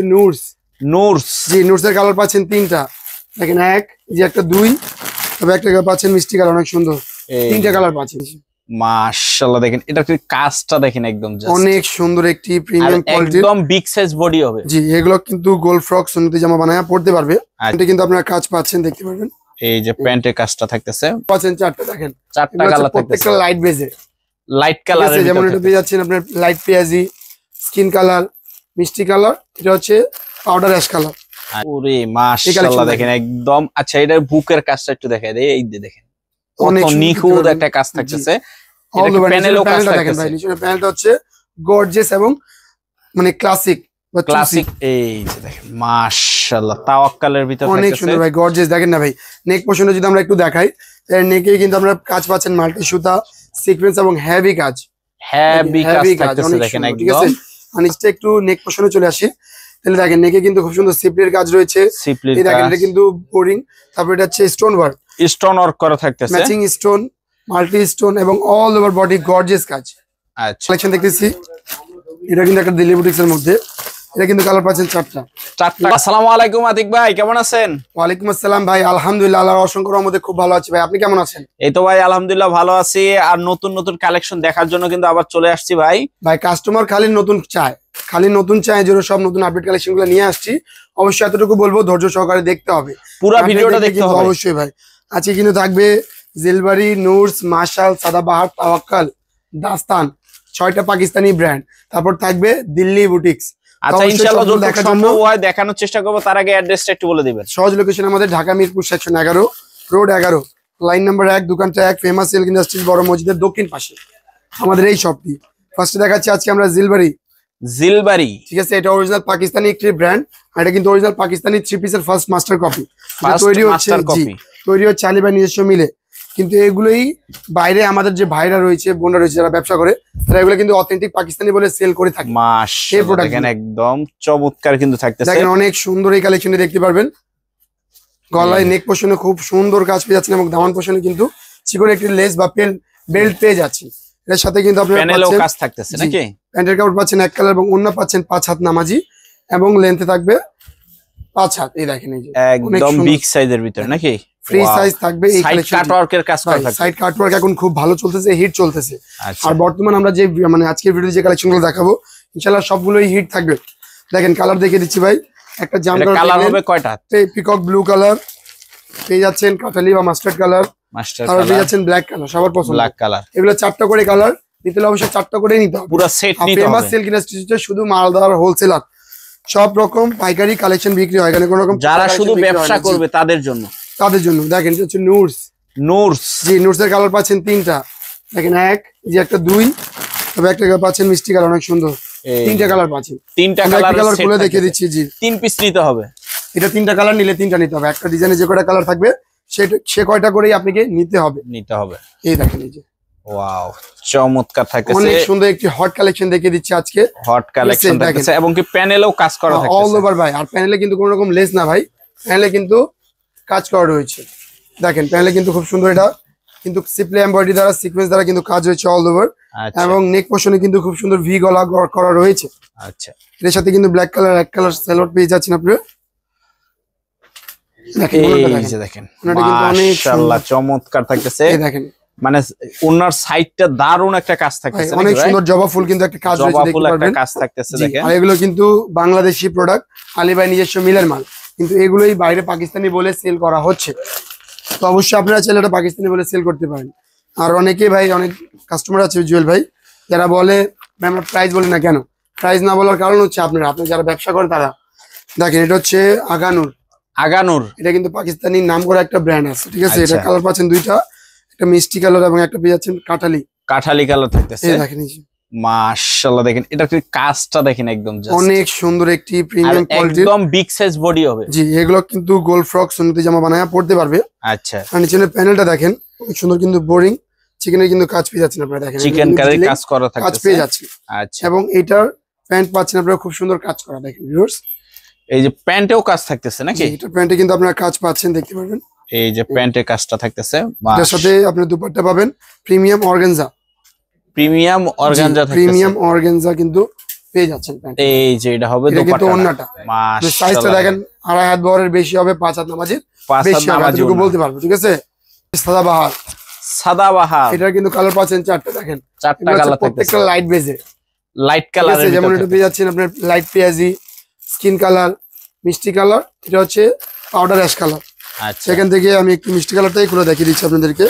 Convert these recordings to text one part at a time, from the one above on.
নূরস নূরস জি নূরসের colour পাচ্ছেন তিনটা দেখেন এক যে একটা দুই তবে একটা কালার পাচ্ছেন মিষ্টি কালার অনেক সুন্দর তিনটা কালার পাচ্ছেন মাশাআল্লাহ দেখেন এটা কি কাজটা দেখেন একদম জাস্ট অনেক সুন্দর একটি প্রিমিয়াম কোয়ালিটির একদম বিগ সাইজ বডি হবে জি এগুলো কিন্তু গোল ফ্রক সুন্নতি জামা বানায়া পড়তে পারবে এটা কিন্তু আপনারা কাজ পাচ্ছেন দেখতে পারবেন এই যে প্যান্টের কাজটা থাকতেছে পাচ্ছেন চারটা দেখেন চারটা কালার থাকতেছে প্রত্যেকটা লাইট বেজে লাইট কালারের যেমন এটা পেয়ে যাচ্ছেন আপনার লাইট পেঁয়াজি স্কিন কালার মিষ্টি কালার এটা হচ্ছে পাউডার অ্যাশ কালার ওরে মাশাআল্লাহ দেখেন একদম আচ্ছা এটার বুকের কাজটা একটু দেখাই দেই এই যে দেখেন অনেক নিখুঁত একটা কাজ থাকতেছে এটা প্যানেলও কাজ থাকতেছে নিচের প্যানেলটা হচ্ছে গর্জিয়াস এবং মানে ক্লাসিক এই যে দেখেন মাশাআল্লাহ তাওয়াক্কালের ভিতর থাকতেছে অনেক সুন্দর ভাই গর্জিয়াস দেখেন না ভাই নেক পোরশনে যদি আমরা একটু দেখাই নেকে কিন্তু আমরা কাজ পাচ্ছেন মাল্টি সুতা সিকোয়েন্স এবং হেভি কাজ থাকতেছে দেখেন একদম নিচে একটু নেক পোরশনে চলে আসি তাহলে দেখেন নেকে কিন্তু খুব সুন্দর সিপ্লির কাজ রয়েছে এই দেখেন এটা কিন্তু বোরিং তারপর এটা হচ্ছে স্টোন ওয়ার্ক করা থাকতেছে ম্যাচিং স্টোন মাল্টি স্টোন এবং অল ওভার বডি গর্জিয়াস কাজ আচ্ছা কালেকশন দেখতেছি এটা কিন্তু একটা দিল্লি বুটিক্স এর মধ্যে এটা কিন্তু কালার পাচ্ছেন চারটা আসসালামু আলাইকুম আতিক ভাই কেমন আছেন? ওয়ালাইকুম আসসালাম ভাই আলহামদুলিল্লাহ আল্লাহর অসংখ্য রহমতে খুব ভালো আছি ভাই আপনি কেমন আছেন? এই তো ভাই আলহামদুলিল্লাহ ভালো আছি আর নতুন নতুন কালেকশন দেখার জন্য কিন্তু আবার চলে আসছি ভাই কাস্টমার খালি নতুন চায় যে সব নতুন আপডেট কালেকশন গুলো নিয়ে আসছি অবশ্যই এতটুকু বলবো ধৈর্য সহকারে দেখতে হবে পুরো ভিডিওটা দেখতে হবে অবশ্যই ভাই আজকে কিন্তু থাকবে জিলবারি নূরস মাশাল সাদাবাহার তাওয়াক্কাল দাস্তান 6টা পাকিস্তানি ব্র্যান্ড তারপর থাকবে দিল্লি বুটিক্স আচ্ছা ইনশাআল্লাহ যতটুকু সম্ভব হয় দেখানোর চেষ্টা করব তার আগে অ্যাড্রেসটা একটু বলে দিবেন সহজ লোকেশন আমাদের Dhaka Mirpur section 11 road 11 line number 1 দোকানটা 1 ফেমাস সিল্ক ইন্ডাস্ট্রিজ বড় মসজিদের দক্ষিণ পাশে আমাদের এই শপটি ফার্স্টে দেখাচ্ছি আজকে আমরা জিলবারি ঠিক আছে এটা অরিজিনাল পাকিস্তানি একটি ব্র্যান্ড আর এটা কিন্তু অরিজিনাল পাকিস্তানি 3 পিসের ফার্স্ট মাস্টার কপি তৈরি হচ্ছে আলিবাই নিজস্ব মিলে কিন্তু এগুলোই বাইরে আমাদের যে ভাইরা রয়েছে বোনরা রয়েছে যারা ব্যবসা করে তারা এগুলো কিন্তু অথেন্টিক পাকিস্তানি বলে সেল করে থাকে মাশাআল্লাহ দেখেন একদম চমৎকার কিন্তু থাকতেছে দেখেন অনেক সুন্দর এই কালেকশনে দেখতে পারবেন গলায় নেক পোরশনে খুব সুন্দর কাজ পেয়ে যাচ্ছেন এবং দামান পোরশনে কিন্তু চিকন একটি লেস বা বেল্ট পেয়ে যাচ্ছেন এর সাথে কিন্তু আপনারা প্যানেলও কাজ থাকতেছে নাকি প্যান্টের কাপড় পাচ্ছেন এক কালার এবং ওন্না পাচ্ছেন 5 হাত নামাজি এবং লেন্থে থাকবে 5 হাত এই দেখেন এই যে একদম বিগ সাইজের ভিতর নাকি ফ্রি সাইজ থাকবে এই কালেকশন কাটওয়ার্কের কাজ করা থাকবে সাইড কাটওয়ার্ক এখন খুব ভালো চলতেছে হিট চলতেছে আর বর্তমান আমরা যে মানে আজকের ভিডিওতে যে কালেকশনগুলো দেখাবো ইনশাআল্লাহ সবগুলোই হিট থাকবে দেখেন কালার দেখিয়ে দিচ্ছি ভাই একটা জাম কালার হবে কয়টা পিকক ব্লু কালার পেয়ে যাচ্ছেন কাঠালি বা মাস্টার্ড কালার আর পেয়ে যাচ্ছেন ব্ল্যাক কালার সবার পছন্দ ব্ল্যাক কালার এগুলো 4টা করে কালার নিতে হলে অবশ্যই 4টা করে নিতে হবে পুরো সেট নিতে হবে ফেমাস সিল্ক ইন্ডাস্ট্রিতে শুধু মালদার হোলসেলার সব রকম পাইকারি কালেকশন বিক্রি হয় এখানে কোনো রকম যারা শুধু ব্যবসা করবে তাদের জন্য দেখেন এটা হচ্ছে নূরস জি নূরসের কালার পাচ্ছেন তিনটা দেখেন এক যে একটা দুই তবে একটা কালার পাচ্ছেন মিষ্টি কালার অনেক সুন্দর তিনটা কালার পাচ্ছেন তিনটা কালার খুলে দেখিয়ে দিচ্ছি জি 3 পিস নিতে হবে এটা 3টা কালার নিলে 3টা নিতে হবে একটা ডিজাইনে যে কয়টা কালার থাকবে সে কয়টা করেই আপনাকে নিতে হবে এই দেখেন এই যে ওয়াও চমৎকার থাকতেছে অনেক সুন্দর একটি হট কালেকশন দেখিয়ে দিচ্ছি আজকে হট কালেকশন থাকতেছে এবং কি প্যানেলও কাজ করা থাকতেছে অল ওভার ভাই আর প্যানেলে কিন্তু কোনো রকম লেস না ভাই প্যানেলে কিন্তু কাজ করা রয়েছে দেখেন প্যানেলে কিন্তু খুব সুন্দর এটা কিন্তু সিপলি এমব্রয়ডারি দ্বারা সিকোয়েন্স দ্বারা কিন্তু কাজ হয়েছে অল ওভার এবং নেক পোরশনে কিন্তু খুব সুন্দর ভি গলা করা রয়েছে আচ্ছা এর সাথে কিন্তু ব্ল্যাক কালার এক কালার সেলট পেয়ে যাচ্ছেন আপনি দেখেন মাশাআল্লাহ চমৎকার থাকতেছে দেখেন মানে ওনার সাইডটা দারুণ একটা কাজ থাকতেছে অনেক সুন্দর জবা ফুল কিন্তু একটা কাজ রয়েছে দেখতে পারবেন কাজ থাকতেছে দেখেন আর এগুলো কিন্তু বাংলাদেশি প্রোডাক্ট আলিবাই নিজস্ব মিলের মাল কিন্তু এগুলোই বাইরে পাকিস্তানি বলে সেল করা হচ্ছে তো অবশ্যই আপনারা চাইলে এটা পাকিস্তানি বলে সেল করতে পারেন আর অনেকে ভাই অনেক কাস্টমার আছে জুয়েল ভাই যারা বলে আমরা প্রাইস বলি না কেন প্রাইস না বলার কারণ হচ্ছে আপনি যারা ব্যবসা করে তারা দেখেন এটা হচ্ছে আগানুর এটা কিন্তু পাকিস্তানি নাম করা একটা ব্র্যান্ড আছে ঠিক আছে এটা কালার পাচ্ছেন দুইটা একটা মিষ্টি কালার এবং একটা পেয়ে যাচ্ছেন কাঠালি কালার থাকতেছে এই দেখেন মাশাআল্লাহ দেখেন এটা কি কাজটা দেখেন একদম জাস্ট অনেক সুন্দর একটি প্রিমিয়াম কোয়ালিটির একদম বিগ সাইজ বডি হবে জি এগুলো কিন্তু গোল ফ্রক সুন্নতি জামা বানায়া পড়তে পারবে আচ্ছা আর নিচের প্যানেলটা দেখেন অনেক সুন্দর কিন্তু বোরিং চিকেনের কিন্তু কাজ পেয়ে যাচ্ছেন আপনারা দেখেন চিকেন কারি কাজ করা থাকতেছে কাজ পেয়ে যাচ্ছে আচ্ছা এবং এটার প্যান্ট পাচ্ছেন আপনারা খুব সুন্দর কাজ করা দেখেন ভিউয়ার্স এই যে প্যান্টেও কাজ থাকতেছে নাকি এটা প্যান্টে কিন্তু আপনারা কাজ পাচ্ছেন দেখতে পারবেন এই যে প্যান্টের কাজটা থাকতেছে এর সাথে আপনি দুপাট্টা পাবেন প্রিমিয়াম অর্গানজা থাকতেছে কিন্তু পেয়ে যাচ্ছেন প্যান্ট। এই যে এটা হবে এটা কিন্তু ওন্নাটা, মাশাআল্লাহ সাইজটা দেখেন 2.5 হাত বহরের বেশি হবে, 5 হাত নামাজের বেশি হবে, এতটুকু বলতে পারবো। ঠিক আছে, সাদাবাহার, সাদাবাহার, এটার কিন্তু কালার পাচ্ছেন 4টা, দেখেন 4টা কালার প্রত্যেকটা লাইট বেজে, লাইট কালার, যেমন এটা পেয়ে যাচ্ছেন আপনার লাইট পেঁয়াজি, স্কিন কালার, মিষ্টি কালার, এটা হচ্ছে পাউডার অ্যাশ কালার। আচ্ছা, সেখান থেকে আমি একটু মিষ্টি কালারটাই খুলে দেখিয়ে দিচ্ছি আপনাদেরকে।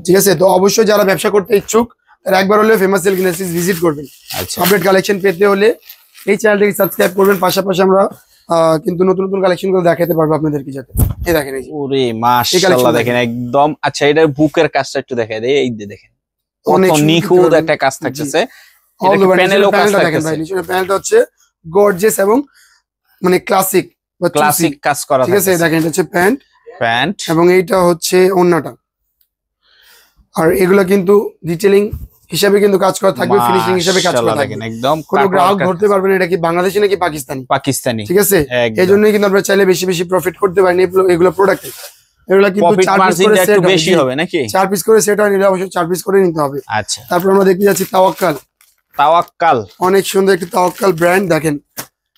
ঠিক আছে, তো অবশ্যই যারা ব্যবসা করতে ইচ্ছুক তারা একবার হলে ফেমাস সিল্ক ইন্ডাস্ট্রিজ ভিজিট করবেন। আচ্ছা, আপডেট কালেকশন পেতে হলে এই চ্যানেলটিকে সাবস্ক্রাইব করবেন। পাশাপাশি আমরা কিন্তু নতুন নতুন কালেকশন গুলো দেখাতে পারবো আপনাদেরকে। যাতে এই দেখেন, এই যে ওরে মাশাআল্লাহ দেখেন একদম। আচ্ছা, এটার বুকের কাজটা একটু দেখাই দেই। এই যে দেখেন অনেক কত নিখুঁত একটা কাজ থাকতেছে। অল ওভার প্যানেলও কাজ দেখেন থাকতেছে, ভাই, নিচের প্যানেলটা হচ্ছে গর্জিয়াস এবং মানে ক্লাসিক বা ক্লাসিক কাজ করা। ঠিক আছে, দেখেন এটা হচ্ছে প্যান্ট এবং এইটা হচ্ছে ওন্নাটা। আর এগুলো কিন্তু ডিটেইলিং হিসাবে কিন্তু কাজ করা থাকবে, ফিনিশিং হিসাবে কাজ করা থাকবে। একদম কোনো গ্রাহক ধরতে পারবেন এটা কি বাংলাদেশি নাকি পাকিস্তানি। পাকিস্তানি, ঠিক আছে, এই জন্যই কিন্তু আপনারা চাইলে বেশি বেশি প্রফিট করতে পারেন এগুলো প্রোডাক্টে। এগুলো কিন্তু 4 পিস করে সেট বেশি হবে নাকি? 4 পিস করে সেট হয়, নিলে অবশ্যই 4 পিস করে নিতে হবে। আচ্ছা, তারপর আমরা দেখতে যাচ্ছি তাওয়াক্কাল, অনেক সুন্দর একটা তাওয়াক্কাল ব্র্যান্ড। দেখেন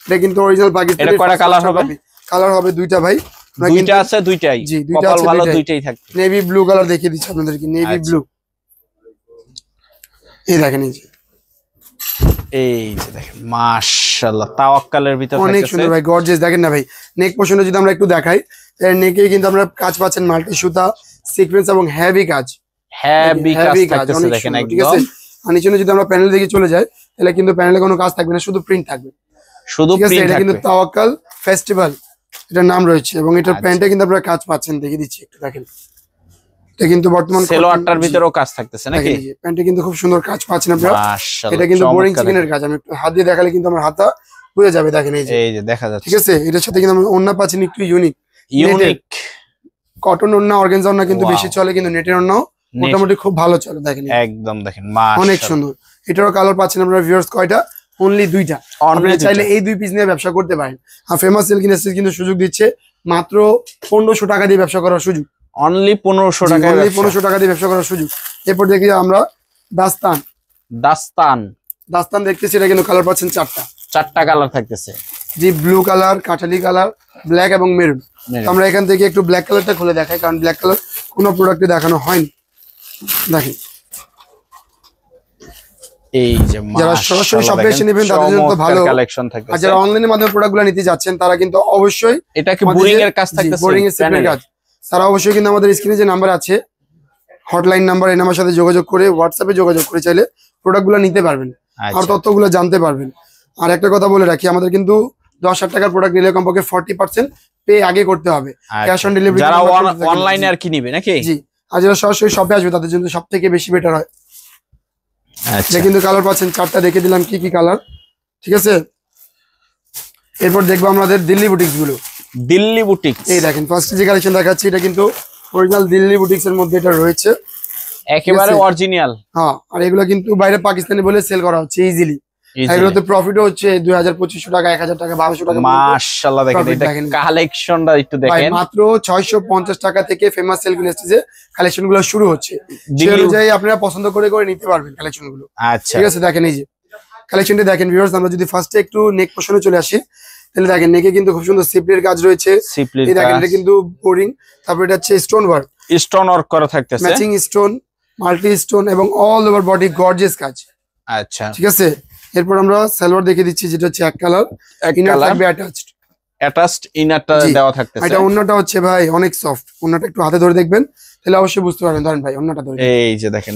এটা কিন্তু অরিজিনাল পাকিস্তানি। এটা কয়টা কালার হবে? কালার হবে 2টা ভাই, দুইটা আছে, দুইটাই জি, দুইটা আছে, ভালো, দুইটাই থাকবে। নেভি ব্লু কালার দেখিয়ে দিচ্ছি আপনাদেরকে, নেভি ব্লু। এই দেখেন, এই যে দেখেন মাশাআল্লাহ, তাওয়াক্কালের ভিতর অনেক সুন্দর ভাই, গর্জিয়াস। দেখেন না ভাই, নেক পোর্শনে যদি আমরা একটু দেখাই, নেকে কিন্তু আমরা কাজ পাচ্ছেন মাল্টি সুতা, সিকোয়েন্স এবং হেভি কাজ, থাকতেছে দেখেন একদম। ঠিক আছে, আর নিচে যদি আমরা প্যানেল দিকে চলে যাই তাহলে কিন্তু প্যানেলে কোনো কাজ থাকবে না, শুধু প্রিন্ট থাকবে, শুধু প্রিন্ট। এটা কিন্তু তাওয়াক্কাল ফেস্টিভ্যাল এটার নাম রয়েছে, এবং এটার প্যান্টে কিন্তু আপনারা কাজ পাচ্ছেন, দেখিয়ে দিচ্ছি একটু দেখেন। এটা কিন্তু বর্তমান সেলোয়ারটার ভিতরেও কাজ থাকতেছে নাকি? প্যান্টে কিন্তু খুব সুন্দর কাজ পাচ্ছেন আপনারা। মাশাআল্লাহ, এটা কিন্তু বোরিং চিকেনের কাজ, আমি একটু হাত দিয়ে দেখালে কিন্তু আমার হাতটা বুঝে যাবে। দেখেন এই যে দেখা যাচ্ছে। ঠিক আছে, এটার সাথে কিন্তু আমরা ওন্না পাচ্ছেন একটু ইউনিক কটন ওন্না, অর্গানজা ওন্না কিন্তু বেশি চলে, কিন্তু নেটের ওন্নাও মোটামুটি খুব ভালো চলে। দেখেন একদম, দেখেন অনেক সুন্দর। এটারও কালার পাচ্ছেন আপনারা ভিউয়ার্স কয়টা? অনলি 2টা। আপনারা চাইলে এই 2 পিস নিয়ে ব্যবসা করতে পারেন। আর ফেমাস সিল্ক ইন্ডাস্ট্রিজ কিন্তু সুযোগ দিচ্ছে মাত্র 1500 টাকা দিয়ে ব্যবসা করার সুযোগ। অনলি 1500 টাকা, অনলি 1500 টাকা দিয়ে ব্যবসা করার সুযোগ। এরপর দেখি আমরা দাস্তান দেখতেছি, এটা কিন্তু কালার পাচ্ছেন 4টা কালার থাকতেছে। জি, blue colour, Kathali colour, black এবং মেরুন। আমরা এখান থেকে একটু ব্ল্যাক কালারটা খুলে দেখাই, কারণ ব্ল্যাক কালার কোনো প্রোডাক্টে দেখানো হয়নি। দেখেন, এই যে যারা সরাসরি শপে এসে নেবেন তাদের জন্য তো ভালো কালেকশন থাকতেছে, আর যারা অনলাইনের মাধ্যমে প্রোডাক্টগুলো নিতে যাচ্ছেন তারা কিন্তু অবশ্যই, এটা কি বোরিং এর কাজ থাকতেছে, বোরিং এর সেটের কাজ, তারা অবশ্যই কিন্তু আমাদের স্ক্রিনে যে নাম্বার আছে, হটলাইন নাম্বার, এই নাম্বারের সাথে যোগাযোগ করে, হোয়াটসঅ্যাপে যোগাযোগ করে চাইলে প্রোডাক্টগুলো নিতে পারবেন আর তথ্যগুলো জানতে পারবেন। আর একটা কথা বলে রাখি, আমাদের কিন্তু 10,000 টাকার প্রোডাক্ট নিলে কমপক্ষে 40% পে আগে করতে হবে, ক্যাশ অন ডেলিভারি। যারা অনলাইনে আর কি নিবে নাকি? জি, আর যারা সরাসরি শপে আসবে তাদের জন্য সবথেকে বেশি বেটার হয়। এটা কিন্তু কালার পাচ্ছেন 4টা, দেখে দিলাম কি কি কালার। ঠিক আছে, এরপর দেখবো আমাদের দিল্লি বুটিক্স গুলো। দিল্লি বুটিক্স, এই দেখেন ফার্স্ট যে কালেকশন দেখাচ্ছি, এটা কিন্তু অরিজিনাল দিল্লি বুটিক্স এর মধ্যে এটা রয়েছে, একেবারে অরিজিনাল। হ্যাঁ, আর এগুলো কিন্তু বাইরে পাকিস্তানি বলে সেল করা হচ্ছে ইজিলি। এগুলোতে প্রফিটও হচ্ছে 2000-2500 টাকা, 1000 টাকা, 1200 টাকা। মাশাআল্লাহ, দেখেন এটা কালেকশনটা একটু দেখেন। মাত্র 650 টাকা থেকে ফেমাস সিল্ক ইন্ডাস্ট্রিজে কালেকশন গুলো শুরু হচ্ছে। সেই অনুযায়ী আপনারা পছন্দ করে নিতে পারবেন কালেকশন গুলো। আচ্ছা, ঠিক আছে, দেখেন এই যে কালেকশনটা দেখেন ভিউয়ার্স। আমরা যদি ফার্স্টে একটু নেক পোর্শনে চলে আসি, তাহলে দেখেন নেকে কিন্তু খুব সুন্দর সিপ্লির কাজ রয়েছে। এই দেখেন, এটা কিন্তু বোরিং। তারপর এটা হচ্ছে স্টোন ওয়ার্ক করা থাকতেছে, ম্যাচিং স্টোন, মাল্টি স্টোন এবং অল ওভার বডি গর্জিয়াস কাজ। আচ্ছা, ঠিক আছে, এরপর আমরা সালোয়ার দেখে দিচ্ছি, যেটা হচ্ছে এক কালার, ইনার থাকবে অ্যাটাচড ইনারটা দেওয়া থাকতেছে। এটা ওন্নাটা হচ্ছে ভাই অনেক সফট, ওন্নাটা একটু হাতে ধরে দেখবেন তাহলে অবশ্যই বুঝতে পারবেন। ধরেন ভাই, ওন্নাটা ধরে, এই যে দেখেন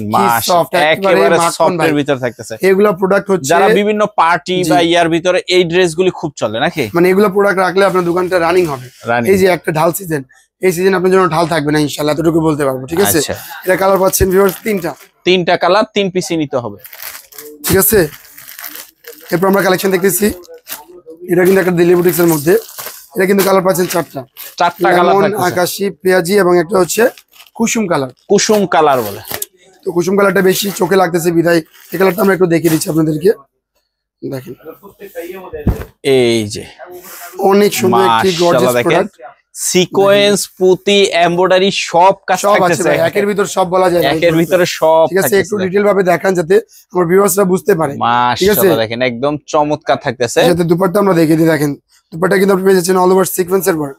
একেবারে সফটের ভিতর থাকতেছে। এগুলা প্রোডাক্ট হচ্ছে যারা বিভিন্ন পার্টি বা ইয়ার ভিতরে এই ড্রেসগুলি খুব চলে নাকি, মানে এগুলা প্রোডাক্ট রাখলে আপনার দোকানটা রানিং হবে। এই যে একটা ঢাল সিজন, এই সিজন আপনার জন্য ঢাল থাকবে না ইনশাআল্লাহ, এতটুকু বলতে পারবো। ঠিক আছে, এটা কালার পাচ্ছেন ভিউয়ার্স 3টা কালার, 3 পিসই নিতে হবে। ঠিক আছে, এরপর আমরা কালেকশন দেখতেছি, এটা কিন্তু একটা দিল্লি বুটিক্স এর মধ্যে। এটা কিন্তু কালার পাচ্ছেন 4টা কালার, আকাশী, পেঁয়াজি এবং একটা হচ্ছে কুসুম কালার বলে। তো কুসুম কালারটা বেশি চোখে লাগতেছে বিধায় এই কালারটা আমরা একটু দেখিয়ে দিচ্ছি আপনাদেরকে। দেখেন, এই যে অনেক সুন্দর একটি গর্জিয়াস প্রোডাক্ট, সিকোয়েন্স পুঁতি এমব্রয়ডারি সব কাজ সব আছে থাকতেছে ভাই, একের ভিতর সব বলা যায় না। একের ভিতরে সব ঠিক আছে, একটু ডিটেইল ভাবে দেখান যাতে আমার ভিউয়ার্সরা বুঝতে পারে। মাশাআল্লাহ দেখেন একদম চমৎকার থাকতেছে। যাতে দুপাট্টা আমরা দেখিয়ে দিই, দেখেন দুপাট্টা কিন্তু আপনি পেয়ে যাচ্ছেন অল ওভার সিকোয়েন্সের ওয়ার্ক,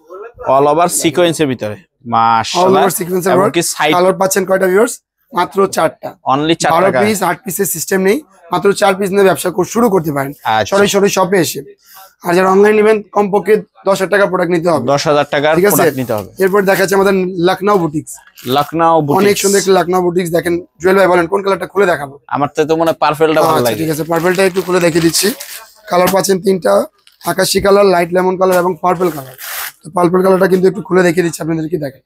অল ওভার সিকোয়েন্সের ভিতরে অল মাশাআল্লাহ ওভার সিকোয়েন্সের ওয়ার্ক। কি সাইড কালার পাচ্ছেন কয়টা ভিউয়ার্স? মাত্র 4টা। অনলি 4 12 টাকা। পিস 8 পিসের সিস্টেম নেই, মাত্র 4 পিস নিয়ে ব্যবসা শুরু করতে পারেন আচ্ছা। সরাসরি শপে এসে। আর যারা অনলাইন নেবেন কমপক্ষে 10,000 টাকা প্রোডাক্ট নিতে হবে, 10,000 টাকার ঠিক আছে? প্রোডাক্ট নিতে হবে। এরপর দেখাচ্ছে আমাদের লখনউ বুটিক্স, লখনউ অনেক বুটিক সুন্দর একটা লখনউ বুটিক্স। দেখেন জুয়েল ভাই বলেন কোন কালারটা খুলে দেখাবো? আমার তো মনে হয় পার্পলটা ভালো আচ্ছা লাগে। ঠিক আছে, পার্পলটা একটু খুলে দেখিয়ে দিচ্ছি। কালার পাচ্ছেন 3টা, আকাশি কালার, লাইট লেমন কালার এবং পার্পল কালার। তো পার্পল কালারটা কিন্তু একটু খুলে দেখিয়ে দিচ্ছি আপনাদেরকে, দেখেন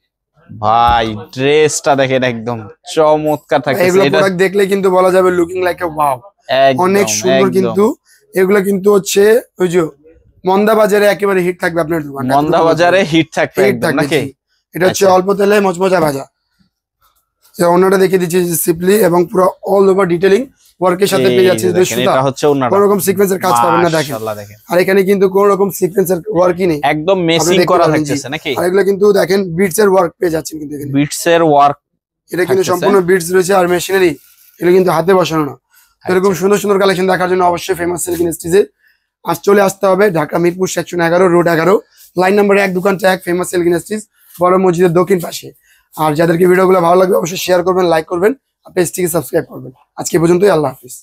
ভাই ড্রেসটা দেখেন একদম চমৎকার থাকতেছে। এগুলো এটা প্রোডাক্ট দেখলে কিন্তু বলা যাবে লুকিং লাইক এ ওয়াও, একদম অনেক সুন্দর। একদম। কিন্তু এগুলো কিন্তু হচ্ছে ওই যে মন্দা বাজারে একেবারে হিট থাকবে আপনার দোকান, মন্দা বাজারে হিট থাকবে হিট একদম থাকবে নাকি? জি। এটা হচ্ছে আচ্ছা। অল্প তেলে মচমচা ভাজা। অন্যটা দেখিয়ে দিচ্ছি সিম্পলি এবং পুরো অল ওভার ডিটেইলিং ওয়ার্কের সাথে পেয়ে যাচ্ছে যে সুতা, এটা হচ্ছে ওনাটা। কোন রকম সিকোয়েন্সের কাজ পাবেন না, দেখেন। মাশাআল্লাহ দেখেন আর এখানে কিন্তু কোন রকম সিকোয়েন্সের ওয়ার্কই নেই, একদম মেসিং দেখতে করা পাবেন, জি। থাকতেছে নাকি? আর এগুলো কিন্তু দেখেন বিটস এর ওয়ার্ক পেয়ে যাচ্ছেন কিন্তু এখানে। বিটস এর ওয়ার্ক এটা কিন্তু থাকতেছে। সম্পূর্ণ বিটস রয়েছে আর মেশিনারি, এগুলো কিন্তু হাতে বসানো না। তো এরকম সুন্দর সুন্দর কালেকশন দেখার জন্য অবশ্যই ফেমাস সিল্ক ইন্ডাস্ট্রিজে চলে আসতে হবে। Dhaka Mirpur section 11 road 11 line number 1 দোকানটা 1 ফেমাস সিল্ক ইন্ডাস্ট্রিজ বড় মসজিদের দক্ষিণ পাশে। আর যাদেরকে ভিডিওগুলো ভালো লাগবে অবশ্যই শেয়ার করবেন, লাইক করবেন, পেজটিকে সাবস্ক্রাইব করবেন। আজকে পর্যন্তই, আল্লাহ হাফিজ।